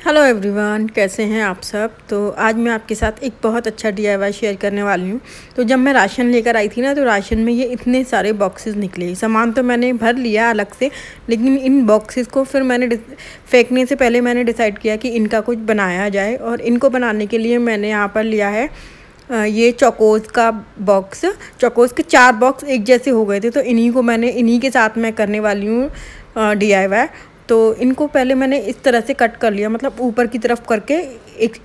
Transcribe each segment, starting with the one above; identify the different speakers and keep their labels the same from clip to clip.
Speaker 1: Hello everyone, कैसे हैं आप सब। तो आज मैं आपके साथ एक बहुत अच्छा डीआईवाई शेयर करने वाली हूँ। तो जब मैं राशन लेकर आई थी ना, तो राशन में ये इतने सारे बॉक्सेस निकले। सामान तो मैंने भर लिया अलग से, लेकिन इन बॉक्सेस को फिर मैंने फेंकने से पहले मैंने डिसाइड किया कि इनका कुछ बनाया जाए। और इनको बनाने के लिए मैंने यहाँ पर लिया है ये चौकोस का बॉक्स। चौकोस के 4 बॉक्स एक जैसे हो गए थे, तो इन्हीं के साथ मैं करने वाली हूँ डीआईवाई। तो इनको पहले मैंने इस तरह से कट कर लिया, मतलब ऊपर की तरफ करके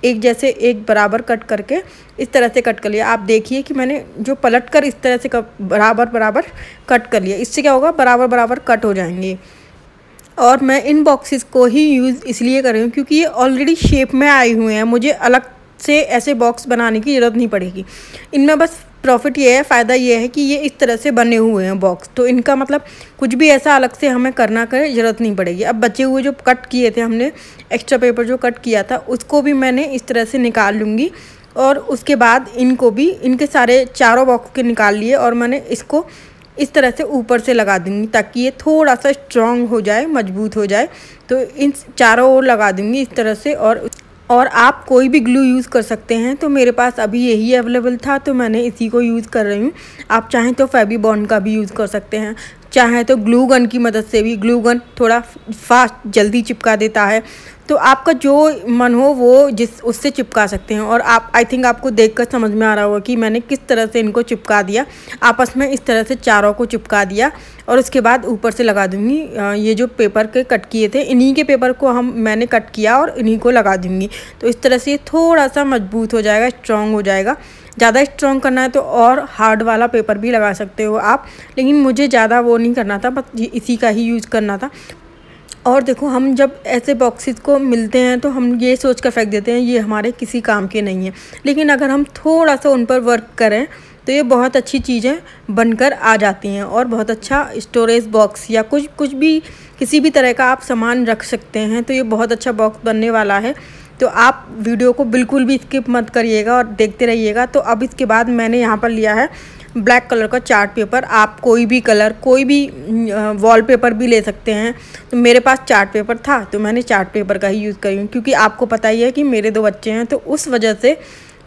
Speaker 1: एक जैसे एक बराबर कट करके इस तरह से कट कर लिया। आप देखिए कि मैंने जो पलट कर इस तरह से बराबर कट कर लिया। इससे क्या होगा, बराबर कट हो जाएंगे। और मैं इन बॉक्सेस को ही यूज़ इसलिए कर रही हूँ क्योंकि ये ऑलरेडी शेप में आए हुए हैं, मुझे अलग से ऐसे बॉक्स बनाने की ज़रूरत नहीं पड़ेगी। इनमें बस प्रॉफिट ये है, फ़ायदा ये है कि ये इस तरह से बने हुए हैं बॉक्स, तो इनका मतलब कुछ भी ऐसा अलग से हमें करना का ज़रूरत नहीं पड़ेगी। अब बचे हुए जो कट किए थे हमने, एक्स्ट्रा पेपर जो कट किया था, उसको भी मैंने इस तरह से निकाल लूँगी। और उसके बाद इनको भी, इनके सारे चारों बॉक्स के निकाल लिए और मैंने इसको इस तरह से ऊपर से लगा दूँगी ताकि ये थोड़ा सा स्ट्रॉन्ग हो जाए, मजबूत हो जाए। तो इन चारों ओर लगा दूँगी इस तरह से। और आप कोई भी ग्लू यूज़ कर सकते हैं, तो मेरे पास अभी यही अवेलेबल था तो मैंने इसी को यूज़ कर रही हूँ। आप चाहें तो फेविबॉन्ड का भी यूज़ कर सकते हैं, चाहें तो ग्लू गन की मदद से भी। ग्लू गन थोड़ा फास्ट जल्दी चिपका देता है, तो आपका जो मन हो वो उससे चिपका सकते हैं। और आप आई थिंक आपको देखकर समझ में आ रहा होगा कि मैंने किस तरह से इनको चिपका दिया। आपस में इस तरह से चारों को चिपका दिया और उसके बाद ऊपर से लगा दूँगी ये जो पेपर के कट किए थे, इन्हीं के पेपर को मैंने कट किया और इन्हीं को लगा दूँगी। तो इस तरह से ये थोड़ा सा मजबूत हो जाएगा, स्ट्रॉन्ग हो जाएगा। ज़्यादा स्ट्रॉन्ग करना है तो और हार्ड वाला पेपर भी लगा सकते हो आप, लेकिन मुझे ज़्यादा वो नहीं करना था, बस इसी का ही यूज़ करना था। और देखो, हम जब ऐसे बॉक्सेस को मिलते हैं तो हम ये सोच कर फेंक देते हैं ये हमारे किसी काम के नहीं है, लेकिन अगर हम थोड़ा सा उन पर वर्क करें तो ये बहुत अच्छी चीज़ें बनकर आ जाती हैं। और बहुत अच्छा स्टोरेज बॉक्स या कुछ भी, किसी भी तरह का आप सामान रख सकते हैं, तो ये बहुत अच्छा बॉक्स बनने वाला है। तो आप वीडियो को बिल्कुल भी स्किप मत करिएगा और देखते रहिएगा। तो अब इसके बाद मैंने यहाँ पर लिया है ब्लैक कलर का चार्ट पेपर। आप कोई भी कलर, कोई भी वॉलपेपर भी ले सकते हैं। तो मेरे पास चार्ट पेपर था तो मैंने चार्ट पेपर का ही यूज़ करी हूँ, क्योंकि आपको पता ही है कि मेरे 2 बच्चे हैं, तो उस वजह से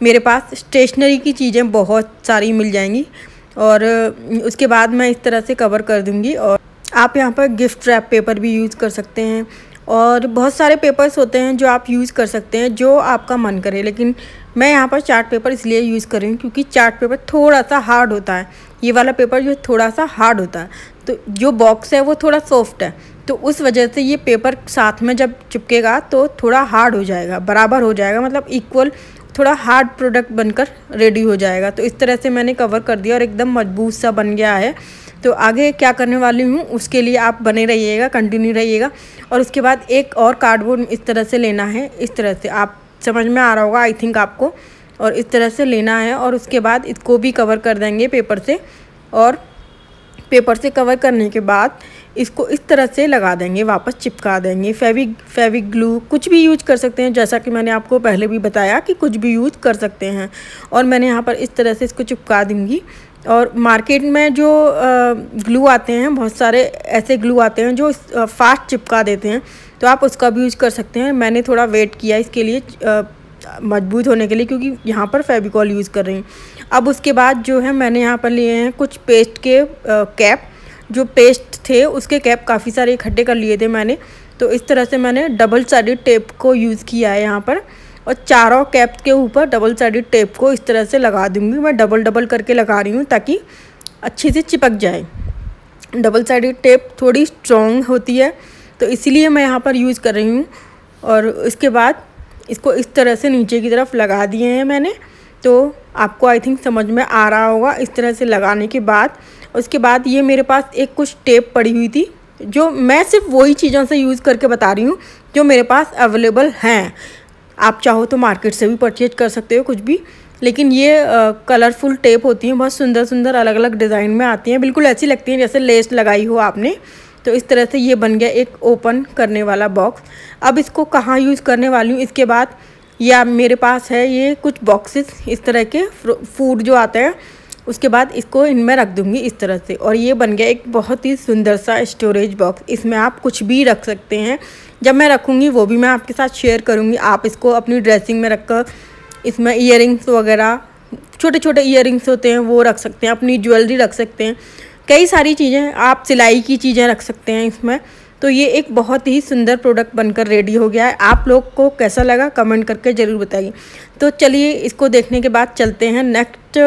Speaker 1: मेरे पास स्टेशनरी की चीज़ें बहुत सारी मिल जाएंगी। और उसके बाद मैं इस तरह से कवर कर दूँगी। और आप यहाँ पर गिफ्ट रैप पेपर भी यूज़ कर सकते हैं, और बहुत सारे पेपर्स होते हैं जो आप यूज़ कर सकते हैं, जो आपका मन करे। लेकिन मैं यहाँ पर चार्ट पेपर इसलिए यूज़ कर रही हूँ क्योंकि चार्ट पेपर थोड़ा सा हार्ड होता है। ये वाला पेपर जो थोड़ा सा हार्ड होता है, तो जो बॉक्स है वो थोड़ा सॉफ्ट है, तो उस वजह से ये पेपर साथ में जब चिपकेगा तो थोड़ा हार्ड हो जाएगा, बराबर हो जाएगा, मतलब इक्वल, थोड़ा हार्ड प्रोडक्ट बनकर रेडी हो जाएगा। तो इस तरह से मैंने कवर कर दिया और एकदम मजबूत सा बन गया है। तो आगे क्या करने वाली हूँ उसके लिए आप बने रहिएगा, कंटिन्यू रहिएगा। और उसके बाद एक और कार्डबोर्ड इस तरह से लेना है, इस तरह से, आप समझ में आ रहा होगा आई थिंक आपको। और इस तरह से लेना है और उसके बाद इसको भी कवर कर देंगे पेपर से। और पेपर से कवर करने के बाद इसको इस तरह से लगा देंगे, वापस चिपका देंगे। फेविक ग्लू कुछ भी यूज कर सकते हैं, जैसा कि मैंने आपको पहले भी बताया कि कुछ भी यूज कर सकते हैं। और मैंने यहाँ पर इस तरह से इसको चिपका दूँगी। और मार्केट में जो ग्लू आते हैं, बहुत सारे ऐसे ग्लू आते हैं जो फास्ट चिपका देते हैं, तो आप उसका भी यूज़ कर सकते हैं। मैंने थोड़ा वेट किया इसके लिए मजबूत होने के लिए, क्योंकि यहाँ पर फेविकॉल यूज़ कर रही हूँ। अब उसके बाद जो है मैंने यहाँ पर लिए हैं कुछ पेस्ट के कैप। जो पेस्ट थे उसके कैप काफ़ी सारे इकट्ठे कर लिए थे मैंने। तो इस तरह से मैंने डबल साइडेड टेप को यूज़ किया है यहाँ पर, और चारों कैप के ऊपर डबल साइडेड टेप को इस तरह से लगा दूँगी। मैं डबल करके लगा रही हूँ ताकि अच्छे से चिपक जाए। डबल साइडेड टेप थोड़ी स्ट्रॉन्ग होती है, तो इसीलिए मैं यहाँ पर यूज़ कर रही हूँ। और इसके बाद इसको इस तरह से नीचे की तरफ लगा दिए हैं मैंने। तो आपको आई थिंक समझ में आ रहा होगा। इस तरह से लगाने के बाद उसके बाद ये मेरे पास एक कुछ टेप पड़ी हुई थी, जो मैं सिर्फ वही चीज़ों से यूज़ करके बता रही हूँ जो मेरे पास अवेलेबल हैं। आप चाहो तो मार्केट से भी परचेज कर सकते हो कुछ भी, लेकिन ये कलरफुल टेप होती हैं, बहुत सुंदर सुंदर अलग अलग डिज़ाइन में आती हैं, बिल्कुल ऐसी लगती हैं जैसे लेस लगाई हो आपने। तो इस तरह से ये बन गया एक ओपन करने वाला बॉक्स। अब इसको कहाँ यूज़ करने वाली हूँ, इसके बाद या मेरे पास है ये कुछ बॉक्सेस इस तरह के फूड जो आते हैं, उसके बाद इसको इनमें रख दूँगी इस तरह से, और ये बन गया एक बहुत ही सुंदर सा स्टोरेज बॉक्स। इसमें आप कुछ भी रख सकते हैं। जब मैं रखूँगी वो भी मैं आपके साथ शेयर करूँगी। आप इसको अपनी ड्रेसिंग में रख कर इसमें ईयरिंग्स वगैरह, छोटे छोटे ईयरिंग्स होते हैं वो रख सकते हैं, अपनी ज्वेलरी रख सकते हैं, कई सारी चीज़ें, आप सिलाई की चीज़ें रख सकते हैं इसमें। तो ये एक बहुत ही सुंदर प्रोडक्ट बनकर रेडी हो गया है। आप लोग को कैसा लगा कमेंट करके ज़रूर बताइए। तो चलिए इसको देखने के बाद चलते हैं नेक्स्ट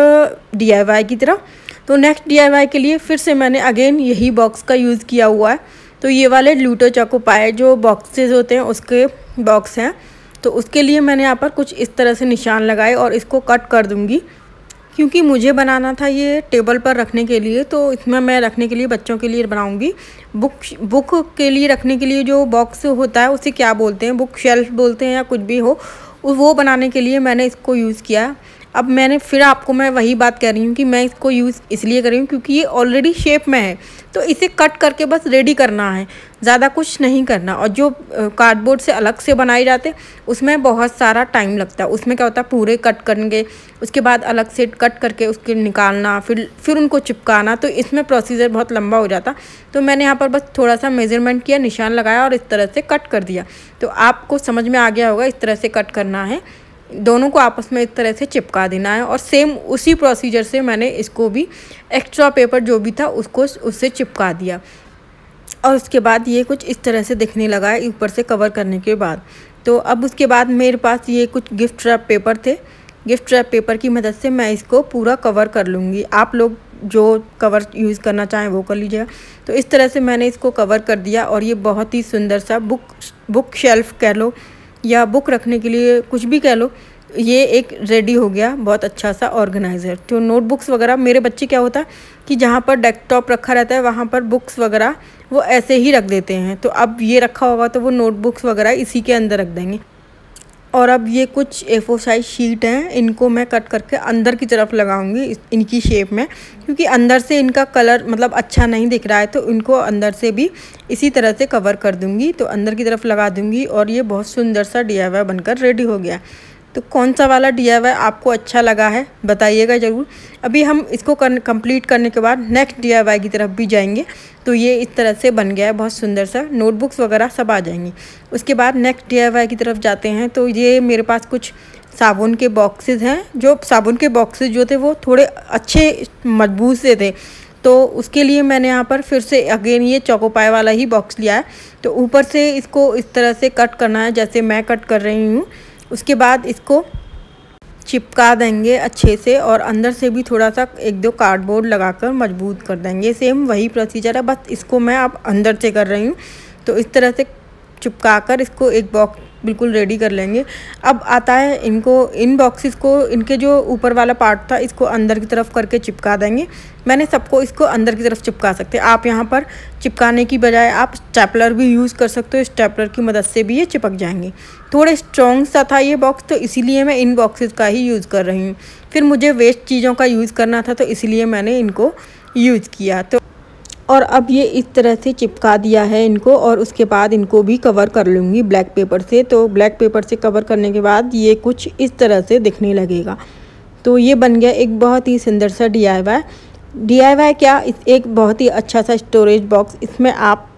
Speaker 1: DIY की तरफ। तो नेक्स्ट DIY के लिए फिर से मैंने अगेन यही बॉक्स का यूज़ किया हुआ है। तो ये वाले लूटो चोको पाए जो बॉक्सेस होते हैं उसके बॉक्स हैं। तो उसके लिए मैंने यहाँ पर कुछ इस तरह से निशान लगाए और इसको कट कर दूँगी, क्योंकि मुझे बनाना था ये टेबल पर रखने के लिए। तो इसमें मैं रखने के लिए बच्चों के लिए बनाऊंगी। बुक के लिए रखने के लिए जो बॉक्स होता है उसे क्या बोलते हैं, बुक शेल्फ बोलते हैं या कुछ भी हो, वो बनाने के लिए मैंने इसको यूज़ किया। अब मैंने आपको मैं वही बात कह रही हूँ कि मैं इसको यूज़ इसलिए कर रही हूँ क्योंकि ये ऑलरेडी शेप में है। तो इसे कट करके बस रेडी करना है, ज़्यादा कुछ नहीं करना। और जो कार्डबोर्ड से अलग से बनाए जाते उसमें बहुत सारा टाइम लगता है। उसमें क्या होता है, पूरे कट करेंगे, उसके बाद अलग से कट करके उसके निकालना, फिर उनको चिपकाना, तो इसमें प्रोसीजर बहुत लंबा हो जाता। तो मैंने यहाँ पर बस थोड़ा सा मेजरमेंट किया, निशान लगाया और इस तरह से कट कर दिया। तो आपको समझ में आ गया होगा, इस तरह से कट करना है, दोनों को आपस में इस तरह से चिपका देना है। और सेम उसी प्रोसीजर से मैंने इसको भी एक्स्ट्रा पेपर जो भी था उसको उससे चिपका दिया। और उसके बाद ये कुछ इस तरह से दिखने लगा है ऊपर से कवर करने के बाद। तो अब उसके बाद मेरे पास ये कुछ गिफ्ट रैप पेपर थे। गिफ्ट रैप पेपर की मदद से मैं इसको पूरा कवर कर लूँगी। आप लोग जो कवर यूज़ करना चाहें वो कर लीजिएगा। तो इस तरह से मैंने इसको कवर कर दिया और ये बहुत ही सुंदर सा बुक शेल्फ कह लो या बुक रखने के लिए कुछ भी कह लो, ये एक रेडी हो गया बहुत अच्छा सा ऑर्गेनाइज़र। तो नोटबुक्स वगैरह, मेरे बच्चे क्या होता है कि जहाँ पर डेस्कटॉप रखा रहता है वहाँ पर बुक्स वगैरह वो ऐसे ही रख देते हैं। तो अब ये रखा होगा तो वो नोटबुक्स वगैरह इसी के अंदर रख देंगे। और अब ये कुछ A4 साइज शीट हैं, इनको मैं कट करके अंदर की तरफ लगाऊंगी इनकी शेप में, क्योंकि अंदर से इनका कलर मतलब अच्छा नहीं दिख रहा है। तो इनको अंदर से भी इसी तरह से कवर कर दूंगी, तो अंदर की तरफ लगा दूंगी और ये बहुत सुंदर सा DIY बनकर रेडी हो गया। तो कौन सा वाला DIY आपको अच्छा लगा है बताइएगा ज़रूर। अभी हम इसको कंप्लीट करने के बाद नेक्स्ट DIY की तरफ भी जाएंगे। तो ये इस तरह से बन गया है बहुत सुंदर सा, नोटबुक्स वगैरह सब आ जाएंगी। उसके बाद नेक्स्ट DIY की तरफ जाते हैं। तो ये मेरे पास कुछ साबुन के बॉक्सेस हैं। जो साबुन के बॉक्सेस जो थे वो थोड़े अच्छे मजबूत से थे, तो उसके लिए मैंने यहाँ पर फिर से अगेन ये चोकोपाई वाला ही बॉक्स लिया है। तो ऊपर से इसको इस तरह से कट करना है जैसे मैं कट कर रही हूँ। उसके बाद इसको चिपका देंगे अच्छे से और अंदर से भी थोड़ा सा 1-2 कार्डबोर्ड लगाकर मजबूत कर देंगे। सेम वही प्रोसीजर है, बस इसको मैं अब अंदर से कर रही हूँ। तो इस तरह से चिपका कर इसको एक बॉक्स बिल्कुल रेडी कर लेंगे। अब आता है इनको, इन बॉक्सेस को, इनके जो ऊपर वाला पार्ट था इसको अंदर की तरफ करके चिपका देंगे। मैंने सबको इसको अंदर की तरफ चिपका सकते हैं। आप यहाँ पर चिपकाने की बजाय आप स्टेपलर भी यूज़ कर सकते हो, स्टेपलर की मदद से भी ये चिपक जाएंगे। थोड़े स्ट्रॉन्ग सा था ये बॉक्स, तो इसीलिए मैं इन बॉक्सेस का ही यूज़ कर रही हूँ। फिर मुझे वेस्ट चीज़ों का यूज़ करना था तो इसलिए मैंने इनको यूज़ किया। तो और अब ये इस तरह से चिपका दिया है इनको, और उसके बाद इनको भी कवर कर लूँगी ब्लैक पेपर से। तो ब्लैक पेपर से कवर करने के बाद ये कुछ इस तरह से दिखने लगेगा। तो ये बन गया एक बहुत ही सुंदर सा DIY क्या, एक बहुत ही अच्छा सा स्टोरेज बॉक्स। इसमें आप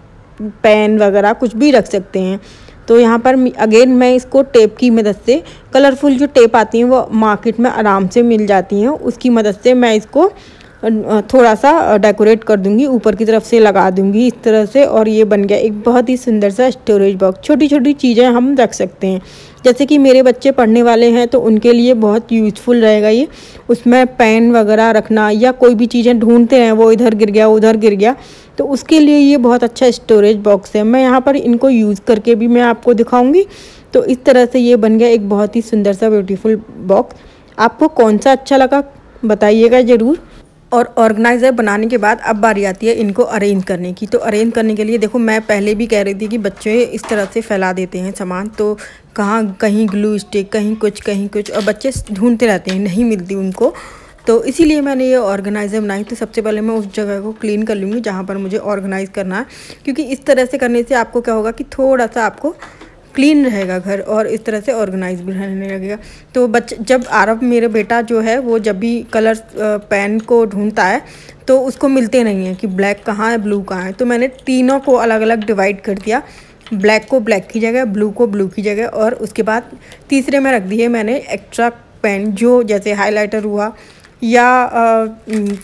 Speaker 1: पेन वगैरह कुछ भी रख सकते हैं। तो यहाँ पर अगेन मैं इसको टेप की मदद से, कलरफुल जो टेप आती हैं वो मार्केट में आराम से मिल जाती हैं, उसकी मदद से मैं इसको थोड़ा सा डेकोरेट कर दूंगी, ऊपर की तरफ से लगा दूंगी इस तरह से। और ये बन गया एक बहुत ही सुंदर सा स्टोरेज बॉक्स। छोटी छोटी चीज़ें हम रख सकते हैं, जैसे कि मेरे बच्चे पढ़ने वाले हैं तो उनके लिए बहुत यूज़फुल रहेगा ये। उसमें पेन वगैरह रखना या कोई भी चीज़ें ढूंढते हैं, वो इधर गिर गया उधर गिर गया, तो उसके लिए ये बहुत अच्छा स्टोरेज बॉक्स है। मैं यहाँ पर इनको यूज़ करके भी मैं आपको दिखाऊँगी। तो इस तरह से ये बन गया एक बहुत ही सुंदर सा ब्यूटीफुल बॉक्स। आपको कौन सा अच्छा लगा बताइएगा ज़रूर। और ऑर्गेनाइज़र बनाने के बाद अब बारी आती है इनको अरेंज करने की। तो अरेंज करने के लिए देखो, मैं पहले भी कह रही थी कि बच्चे इस तरह से फैला देते हैं सामान, तो कहीं ग्लू स्टिक, कहीं कुछ, और बच्चे ढूंढते रहते हैं, नहीं मिलती उनको। तो इसीलिए मैंने ये ऑर्गेनाइज़र बनाई। तो सबसे पहले मैं उस जगह को क्लीन कर लूँगी जहाँ पर मुझे ऑर्गेनाइज़ करना है, क्योंकि इस तरह से करने से आपको क्या होगा कि थोड़ा सा आपको क्लीन रहेगा घर और इस तरह से ऑर्गेनाइज भी रहने लगेगा। तो जब आरव मेरे बेटा जो है वो जब भी कलर पेन को ढूंढता है तो उसको मिलते नहीं हैं कि ब्लैक कहाँ है ब्लू कहाँ है, तो मैंने तीनों को अलग अलग डिवाइड कर दिया, ब्लैक को ब्लैक की जगह, ब्लू को ब्लू की जगह, और उसके बाद तीसरे में रख दिए मैंने एक्स्ट्रा पेन, जो जैसे हाइलाइटर हुआ या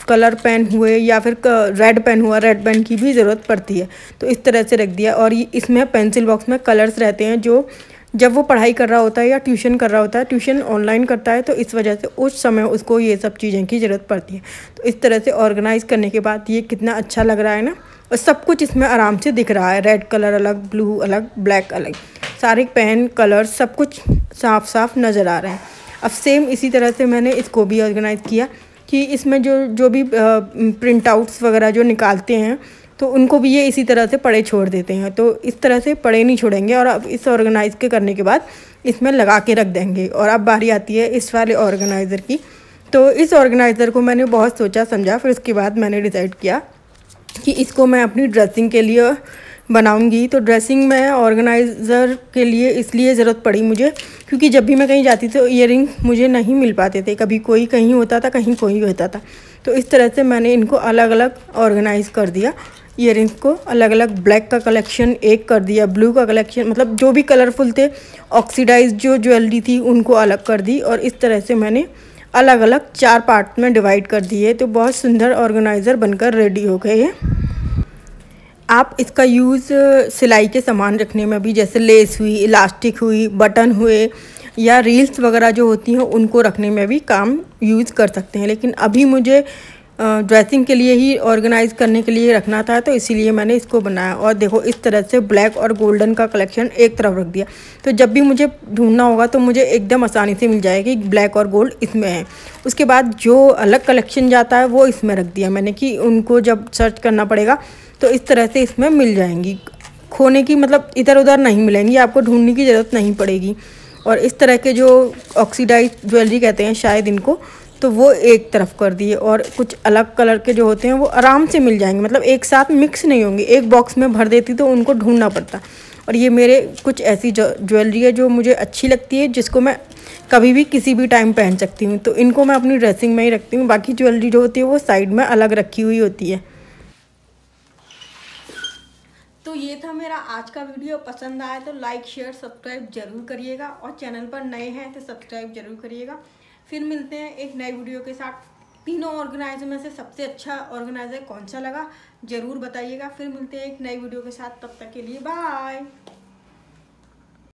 Speaker 1: कलर पेन हुए या फिर रेड पेन हुआ, रेड पेन की भी ज़रूरत पड़ती है, तो इस तरह से रख दिया। और इसमें पेंसिल बॉक्स में कलर्स रहते हैं, जो जब वो पढ़ाई कर रहा होता है या ट्यूशन कर रहा होता है, ट्यूशन ऑनलाइन करता है, तो इस वजह से उस समय उसको ये सब चीज़ें की ज़रूरत पड़ती है। तो इस तरह से ऑर्गेनाइज़ करने के बाद ये कितना अच्छा लग रहा है ना, और सब कुछ इसमें आराम से दिख रहा है, रेड कलर अलग, ब्लू अलग, ब्लैक अलग, सारे पेन कलर सब कुछ साफ साफ नज़र आ रहे हैं। अब सेम इसी तरह से मैंने इसको भी ऑर्गेनाइज़ किया कि इसमें जो भी प्रिंट आउट्स वगैरह जो निकालते हैं तो उनको भी ये इसी तरह से पड़े छोड़ देते हैं, तो इस तरह से पड़े नहीं छोड़ेंगे। और अब इस ऑर्गेनाइज के करने के बाद इसमें लगा के रख देंगे। और अब बारी आती है इस वाले ऑर्गेनाइज़र की। तो इस ऑर्गेनाइज़र को मैंने बहुत सोचा समझा, फिर उसके बाद मैंने डिसाइड किया कि इसको मैं अपनी ड्रेसिंग के लिए बनाऊंगी। तो ड्रेसिंग में ऑर्गेनाइज़र के लिए इसलिए ज़रूरत पड़ी मुझे क्योंकि जब भी मैं कहीं जाती थी तो ईयरिंग मुझे नहीं मिल पाते थे, कभी कोई कहीं होता था, कहीं कोई होता था। तो इस तरह से मैंने इनको अलग अलग ऑर्गेनाइज़ कर दिया, ईयरिंग्स को अलग अलग, ब्लैक का कलेक्शन एक कर दिया, ब्लू का कलेक्शन, मतलब जो भी कलरफुल थे, ऑक्सीडाइज जो ज्वेलरी थी उनको अलग कर दी, और इस तरह से मैंने अलग अलग 4 पार्ट में डिवाइड कर दिए। तो बहुत सुंदर ऑर्गेनाइज़र बनकर रेडी हो गए हैं। आप इसका यूज़ सिलाई के सामान रखने में भी, जैसे लेस हुई, इलास्टिक हुई, बटन हुए या रील्स वगैरह जो होती हैं उनको रखने में भी काम यूज़ कर सकते हैं। लेकिन अभी मुझे ड्रेसिंग के लिए ही ऑर्गेनाइज़ करने के लिए रखना था, तो इसीलिए मैंने इसको बनाया। और देखो इस तरह से ब्लैक और गोल्डन का कलेक्शन एक तरफ रख दिया, तो जब भी मुझे ढूंढना होगा तो मुझे एकदम आसानी से मिल जाएगी, ब्लैक और गोल्ड इसमें है। उसके बाद जो अलग कलेक्शन जाता है वो इसमें रख दिया मैंने कि उनको जब सर्च करना पड़ेगा तो इस तरह से इसमें मिल जाएंगी, खोने की मतलब इधर उधर नहीं मिलेंगी, आपको ढूंढने की ज़रूरत नहीं पड़ेगी। और इस तरह के जो ऑक्सीडाइज ज्वेलरी कहते हैं शायद इनको, तो वो एक तरफ कर दिए। और कुछ अलग कलर के जो होते हैं वो आराम से मिल जाएंगे, मतलब एक साथ मिक्स नहीं होंगे, एक बॉक्स में भर देती तो उनको ढूंढना पड़ता। और ये मेरे कुछ ऐसी ज्वेलरी है जो मुझे अच्छी लगती है, जिसको मैं कभी भी किसी भी टाइम पहन सकती हूँ, तो इनको मैं अपनी ड्रेसिंग में ही रखती हूँ। बाकी ज्वेलरी जो होती है वो साइड में अलग रखी हुई होती है। तो ये था मेरा आज का वीडियो। पसंद आया तो लाइक शेयर सब्सक्राइब जरूर करिएगा, और चैनल पर नए हैं तो सब्सक्राइब जरूर करिएगा। फिर मिलते हैं एक नई वीडियो के साथ। तीनों ऑर्गेनाइजर में से सबसे अच्छा ऑर्गेनाइजर कौन सा लगा ज़रूर बताइएगा। फिर मिलते हैं एक नई वीडियो के साथ, तब तक के लिए बाय।